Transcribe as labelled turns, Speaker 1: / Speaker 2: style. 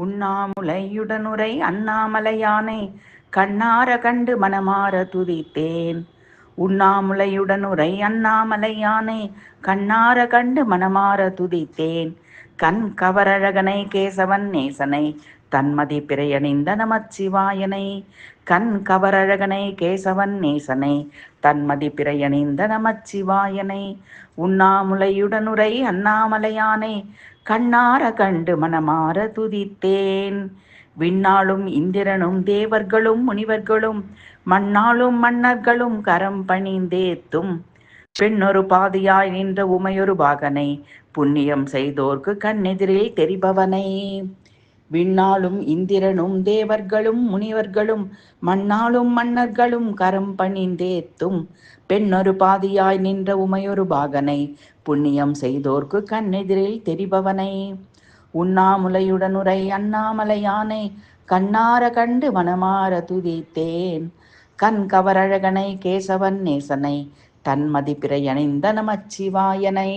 Speaker 1: உண்ணாமுலையுடனுரை அண்ணாமலையானை கண்ணார கண்டு மனமார துதித்தேன். உண்ணாமுலையுடனுரை அண்ணாமலையானை கண்ணார கண்டு மனமார துதித்தேன். கண் கவரழகனை கேசவன் நேசனை தன்மதி பிறையணிந்த நமச்சிவாயனை. கண் கவரழகனை கேசவன் நேசனை தன்மதி பிறையணிந்த நமச்சிவாயனை. உண்ணாமுலையுடனுரை அண்ணாமலையானை கண்ணார கண்டு மனமார துதித்தேன். விண்ணாளும் இந்திரனும் தேவர்களும் முனிவர்களும் மண்ணாளும் மன்னர்களும் கரம் பணிந்தேத்தும் பெண்ணொரு பாதியாய் நின்ற உமையொரு பாகனை புண்ணியம் செய்தோர்க்கு கண்ணெதிரில் தெரிபவனை. விண்ணாளும் இந்திரனும் தேவர்களும் முனிவர்களும் மண்ணாளும் மன்னர்களும் கரம் பணிந்தேத்தும் பெண்ணொரு பாதியாய் நின்ற உமையொரு பாகனை புண்ணியம் செய்தோர்க்கு கண்ணெதிரில் தெரிபவனை. உண்ணாமுலையுடனுரை அண்ணாமலையானை கண்ணார கண்டு மனமார துதித்தேன். கண் கவரழகனை கேசவன் நேசனை தன்மதி பிறையணிந்த நமச்சிவாயனை.